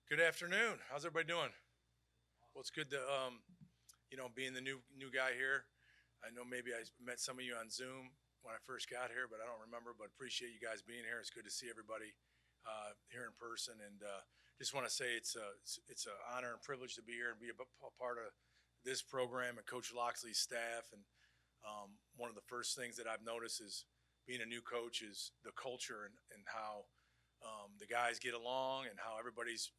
Good afternoon. How's everybody doing? Well, it's good to being the new guy here. I know maybe I met some of you on Zoom when I first got here, but I don't remember. But appreciate you guys being here. It's good to see everybody here in person, and just want to say it's an honor and privilege to be here and be a part of this program and Coach Loxley's staff. And one of the first things that I've noticed is being a new coach is the culture and how the guys get along and how everybody's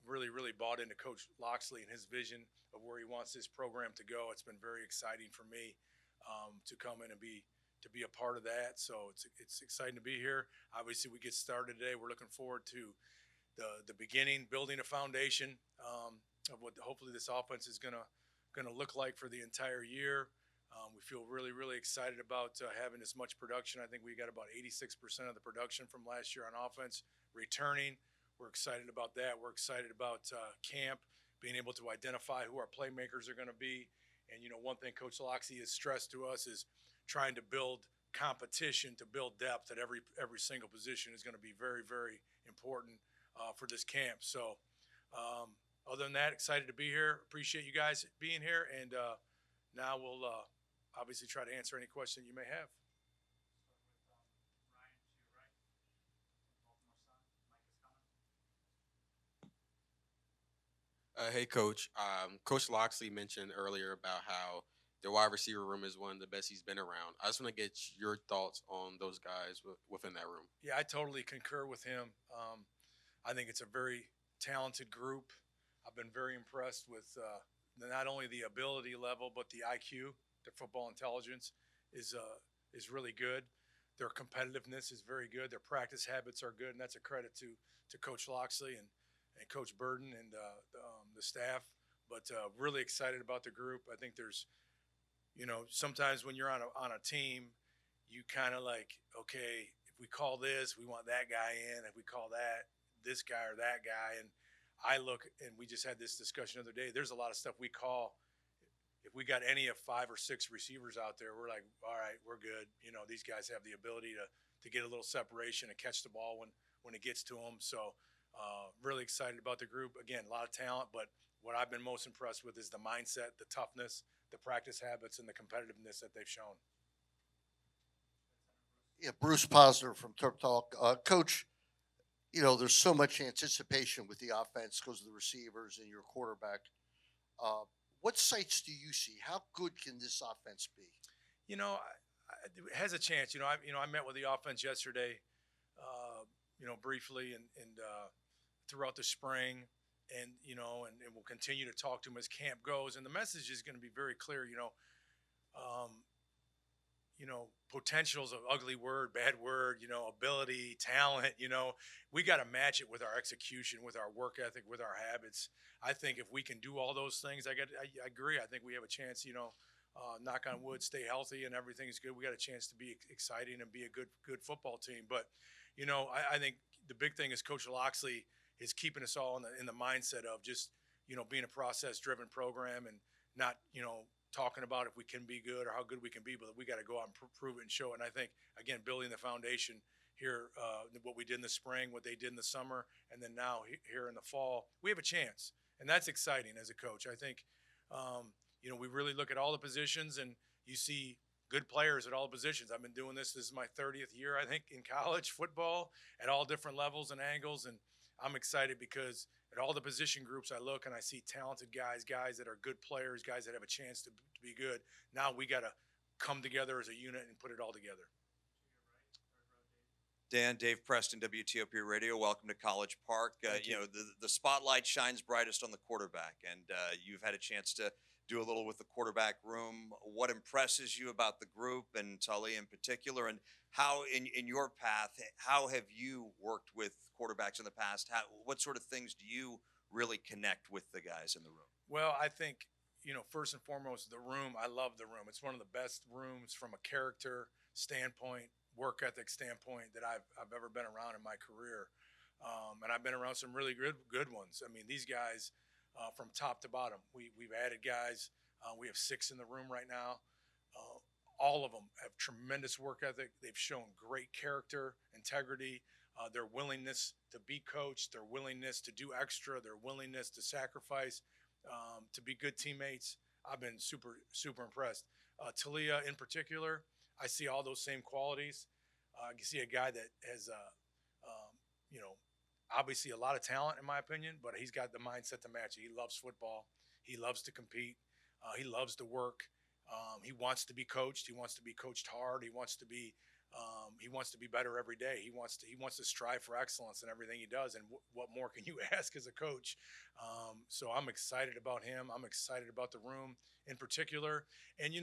really bought into Coach Loxley and his vision of where he wants this program to go. It's been very exciting for me to come in and be a part of that. So it's exciting to be here. Obviously, we get started today. We're looking forward to the beginning, building a foundation of what hopefully this offense is gonna look like for the entire year. We feel really excited about having as much production. I think we got about 86% of the production from last year on offense returning. We're excited about that. We're excited about camp, being able to identify who our playmakers are going to be. And one thing Coach Loxley has stressed to us is trying to build competition, to build depth at every single position is going to be very important for this camp. So, other than that, excited to be here. Appreciate you guys being here, and now we'll obviously try to answer any question you may have. Hey, Coach. Coach Loxley mentioned earlier about how the wide receiver room is one of the best he's been around. I just want to get your thoughts on those guys within that room. Yeah, I totally concur with him. I think it's a very talented group. I've been very impressed with not only the ability level but the IQ. Their football intelligence is really good. Their competitiveness is very good. Their practice habits are good, and that's a credit to Coach Loxley and Coach Burden and the staff. But really excited about the group. I think there's sometimes when you're on a team, you kind of like, okay, if we call this, we want that guy in. If we call that, this guy or that guy. And I look, and we just had this discussion the other day. There's a lot of stuff we call. If we got any of five or six receivers out there, we're like, all right, we're good. These guys have the ability to get a little separation and catch the ball when it gets to them. So really excited about the group. Again, a lot of talent, but what I've been most impressed with is the mindset, the toughness, the practice habits, and the competitiveness that they've shown. Yeah, Bruce Posner from Turf Talk. Coach, there's so much anticipation with the offense because of the receivers and your quarterback. What sights do you see? How good can this offense be? It has a chance. I met with the offense yesterday, briefly and throughout the spring, and we'll continue to talk to them as camp goes. And the message is going to be very clear. Um, potential is an ugly word, bad word, ability, talent, we got to match it with our execution, with our work ethic, with our habits. I think if we can do all those things, I agree. I think we have a chance, knock on wood, stay healthy and everything's good. We got a chance to be exciting and be a good football team. But, I think the big thing is Coach Loxley is keeping us all in the mindset of just, being a process driven program and not, talking about if we can be good or how good we can be, but we got to go out and prove it and show it. And I think, again, building the foundation here, what we did in the spring, what they did in the summer, and then now here in the fall, we have a chance. And that's exciting as a coach. I think, we really look at all the positions and you see good players at all positions. I've been doing this. This is my 30th year, I think, in college football at all different levels and angles. And I'm excited because at all the position groups, I look and I see talented guys that are good players, guys that have a chance to be good. Now we got to come together as a unit and put it all together. Dan, Dave Preston, WTOP Radio. Welcome to College Park. The spotlight shines brightest on the quarterback, and you've had a chance to do a little with the quarterback room. What impresses you about the group and Tully in particular, and how in your path, how have you worked with quarterbacks in the past? What sort of things do you really connect with the guys in the room? Well, I think, first and foremost, the room. I love the room. It's one of the best rooms from a character standpoint, work ethic standpoint that I've ever been around in my career. And I've been around some really good ones. I mean, these guys from top to bottom. We've added guys. We have six in the room right now. All of them have tremendous work ethic. They've shown great character, integrity. their willingness to be coached, their willingness to do extra, their willingness to sacrifice, to be good teammates. I've been super impressed. Talia in particular, I see all those same qualities. I can see a guy that has, you know, obviously a lot of talent in my opinion, but he's got the mindset to match it. He loves football. He loves to compete. He loves to work. He wants to be coached. He wants to be coached hard. He wants to be better every day. He wants to strive for excellence in everything he does. And what more can you ask as a coach? So I'm excited about him. I'm excited about the room in particular. And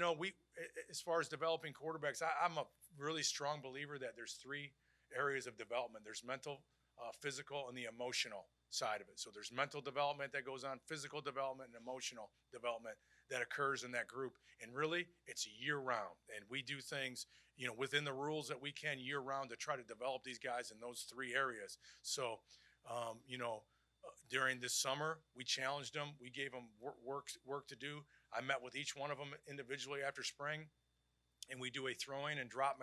as far as developing quarterbacks, I'm a really strong believer that there's three areas of development. There's mental, physical, and the emotional side of it. So there's mental development that goes on, physical development, and emotional development that occurs in that group. And really, it's year round. And we do things, within the rules that we can year round to try to develop these guys in those three areas. So, during this summer, we challenged them. We gave them work to do. I met with each one of them individually after spring, and we do a throwing and drop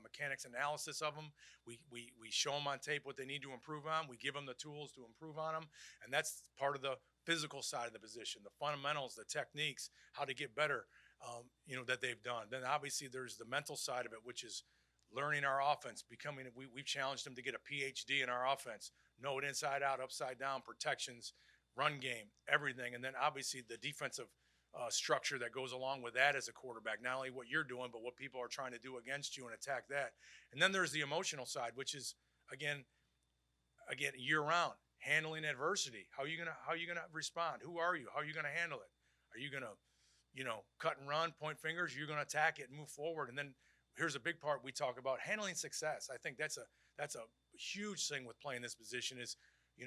mechanics analysis of them. We show them on tape what they need to improve on. We give them the tools to improve on them, and that's part of the physical side of the position, the fundamentals, the techniques, how to get better, that they've done. Then obviously there's the mental side of it, which is learning our offense, we've challenged them to get a PhD in our offense, know it inside out, upside down, protections, run game, everything. And then obviously the defensive structure that goes along with that as a quarterback, not only what you're doing, but what people are trying to do against you and attack that. And then there's the emotional side, which is again, year round, handling adversity. How are you gonna respond? Who are you? How are you gonna handle it? Are you gonna, cut and run, point fingers? You're gonna attack it and move forward. And then here's a big part we talk about: handling success. I think that's a huge thing with playing this position is,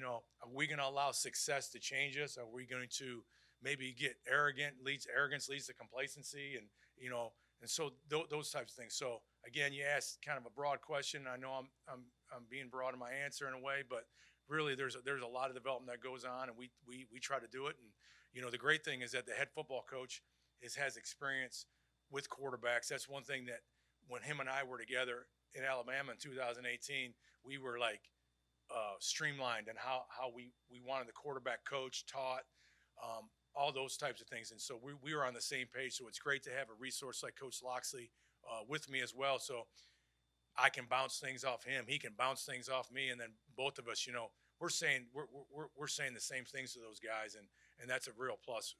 are we going to allow success to change us? Are we going to maybe get arrogant? Arrogance leads to complacency, and so those types of things. So again, you asked kind of a broad question. I know I'm being broad in my answer in a way, but really there's a lot of development that goes on, and we try to do it. And the great thing is that the head football coach has experience with quarterbacks. That's one thing that when him and I were together in Alabama in 2018, we were like streamlined and how we wanted the quarterback coach taught, all those types of things. And so we were on the same page. So it's great to have a resource like Coach Loxley with me as well. So I can bounce things off him. He can bounce things off me. And then both of us, we're saying the same things to those guys. And that's a real plus,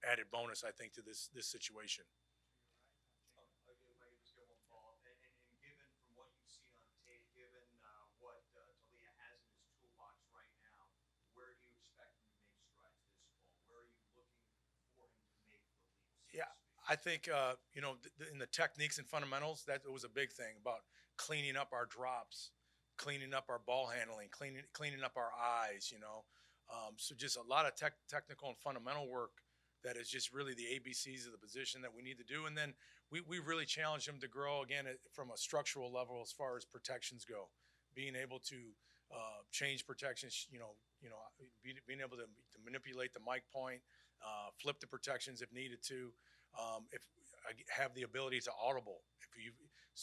added bonus, I think, to this situation. If I could just get one follow-up, and given from what you've seen on tape, given what Talia has in his toolbox right now, where do you expect him to make strides this fall? Where are you looking for him to make the leaps? Yeah, I think in the techniques and fundamentals, that was a big thing about cleaning up our drops, cleaning up our ball handling, cleaning up our eyes. So just a lot of technical and fundamental work that is just really the ABCs of the position that we need to do. And then we really challenge them to grow again from a structural level as far as protections go, being able to change protections, being able to manipulate the mic point, flip the protections if needed to, if I have the ability to audible.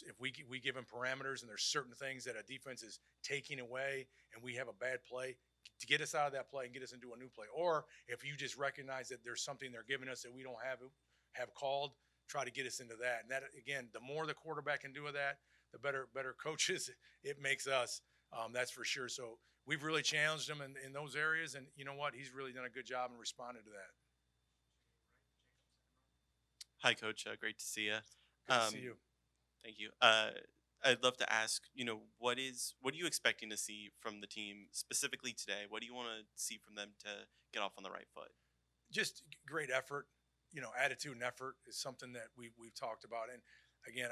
If we give them parameters and there's certain things that a defense is taking away and we have a bad play, to get us out of that play and get us into a new play. Or if you just recognize that there's something they're giving us that we don't have called, try to get us into that. And that, again, the more the quarterback can do with that, the better coaches it makes us. That's for sure. So we've really challenged him in those areas. And you know what? He's really done a good job in responding to that. Hi, Coach. Great to see you. Good to see you. Thank you. I'd love to ask, what are you expecting to see from the team specifically today? What do you want to see from them to get off on the right foot? Just great effort. Attitude and effort is something that we've talked about. And again,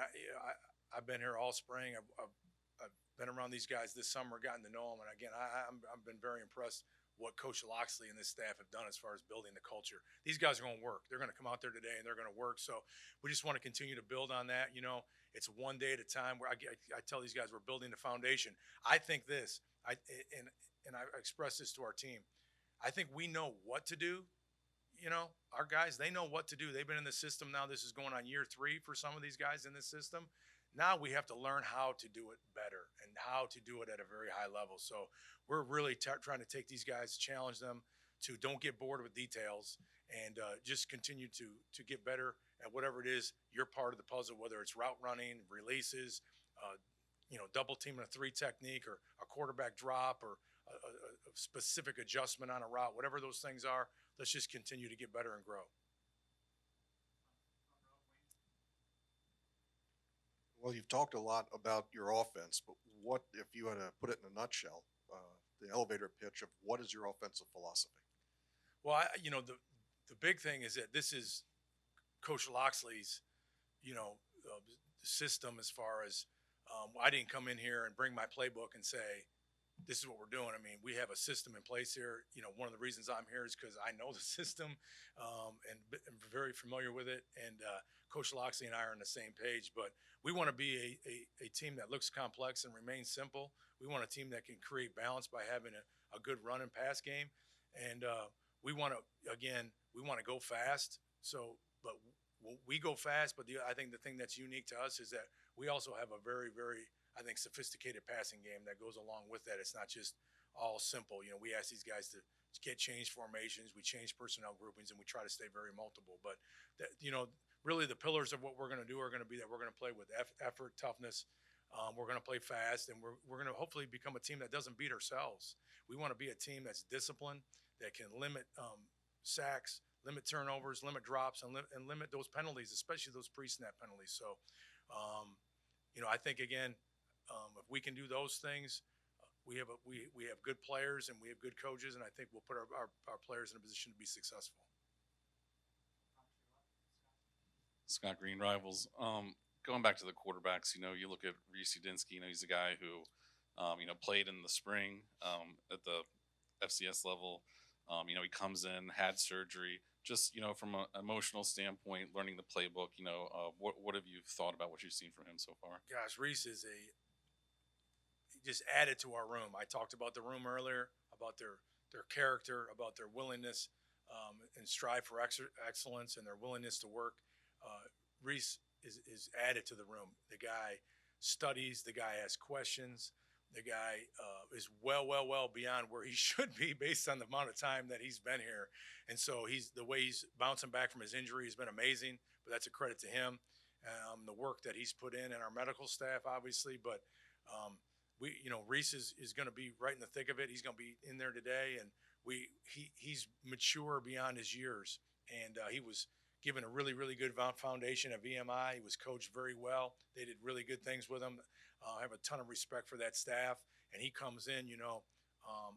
I've been here all spring. I've been around these guys this summer, gotten to know them. And again, I've been very impressed what Coach Loxley and this staff have done as far as building the culture. These guys are going to work. They're going to come out there today and they're going to work. So we just want to continue to build on that. It's one day at a time. Where I tell these guys we're building the foundation. I think this, I express this to our team. I think we know what to do. Our guys, they know what to do. They've been in the system now. This is going on year 3 for some of these guys in this system. Now we have to learn how to do it better and how to do it at a very high level. So we're really trying to take these guys, challenge them to don't get bored with details and just continue to get better at whatever it is you're part of the puzzle, whether it's route running, releases, double team and a three technique, or a quarterback drop, or a specific adjustment on a route, whatever those things are. Let's just continue to get better and grow. Well, you've talked a lot about your offense, but what if you had to put it in a nutshell, the elevator pitch of what is your offensive philosophy? Well, the big thing is that this is Coach Loxley's, system, as far as I didn't come in here and bring my playbook and say, this is what we're doing. I mean, we have a system in place here. One of the reasons I'm here is because I know the system and I'm very familiar with it. And Coach Loxley and I are on the same page. But we want to be a team that looks complex and remains simple. We want a team that can create balance by having a good run and pass game. And we want to go fast. But we go fast. But I think the thing that's unique to us is that we also have a very, very, I think, sophisticated passing game that goes along with that. It's not just all simple. We ask these guys to get changed formations, we change personnel groupings, and we try to stay very multiple. But really the pillars of what we're going to do are going to be that we're going to play with effort, toughness. We're going to play fast, and we're going to hopefully become a team that doesn't beat ourselves. We want to be a team that's disciplined, that can limit sacks, limit turnovers, limit drops, and limit those penalties, especially those pre-snap penalties. So, I think, again, if we can do those things, we have good players and we have good coaches, and I think we'll put our players in a position to be successful. Scott Green, Rivals. Going back to the quarterbacks, you look at Reese Udinsky. He's a guy who, played in the spring at the FCS level. He comes in, had surgery. Just from an emotional standpoint, learning the playbook. What have you thought about what you've seen from him so far? Gosh, Reese he just added to our room. I talked about the room earlier, about their character, about their willingness and strive for excellence, and their willingness to work. Reese is added to the room. The guy studies. The guy asks questions. The guy is well beyond where he should be based on the amount of time that he's been here. And so the way he's bouncing back from his injury has been amazing, but that's a credit to him. The work that he's put in, and our medical staff, obviously. But Reese is going to be right in the thick of it. He's going to be in there today, and he's mature beyond his years. And he was given a really, really good foundation at VMI. He was coached very well. They did really good things with him. I have a ton of respect for that staff. And he comes in,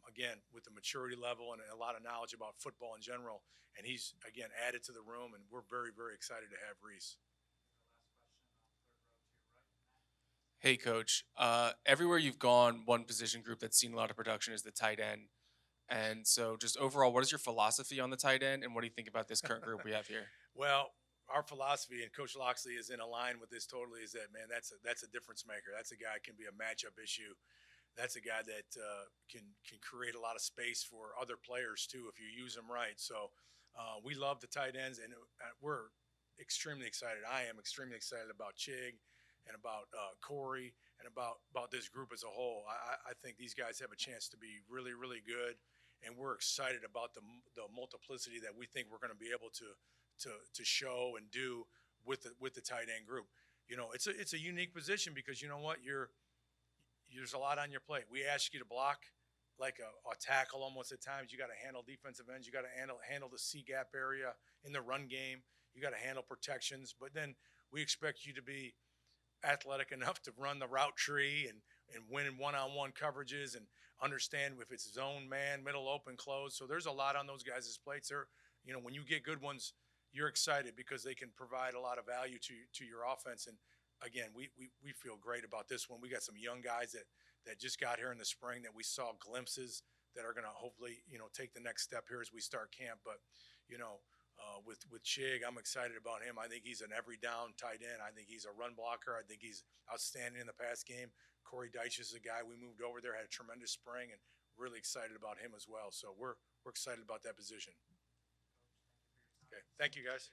again, with the maturity level and a lot of knowledge about football in general. And he's, again, added to the room, and we're very, very excited to have Reese. Hey, Coach. Everywhere you've gone, one position group that's seen a lot of production is the tight end. And so just overall, what is your philosophy on the tight end, and what do you think about this current group we have here? Well, our philosophy, and Coach Loxley is in line with this totally, is that, man, that's a difference maker. That's a guy that can be a matchup issue. That's a guy that can create a lot of space for other players too if you use him right. So we love the tight ends, and we're extremely excited. I am extremely excited about Chig and about Corey and about this group as a whole. I think these guys have a chance to be really, really good, and we're excited about the multiplicity that we think we're going to be able to show and do with the tight end group. It's a unique position because you know what, there's a lot on your plate. We ask you to block like a tackle almost at times. You got to handle defensive ends. You got to handle the C gap area in the run game. You got to handle protections. But then we expect you to be athletic enough to run the route tree and win in one-on-one coverages and understand if it's zone, man, middle, open, close. So there's a lot on those guys' plates. When you get good ones, you're excited because they can provide a lot of value to your offense. And again, we feel great about this one. We got some young guys that just got here in the spring that we saw glimpses that are going to hopefully, take the next step here as we start camp. But, with Chig, I'm excited about him. I think he's an every down tight end. I think he's a run blocker. I think he's outstanding in the pass game. Corey Deitch is a guy we moved over there, had a tremendous spring, and really excited about him as well. So we're excited about that position. Okay. Thank you, guys.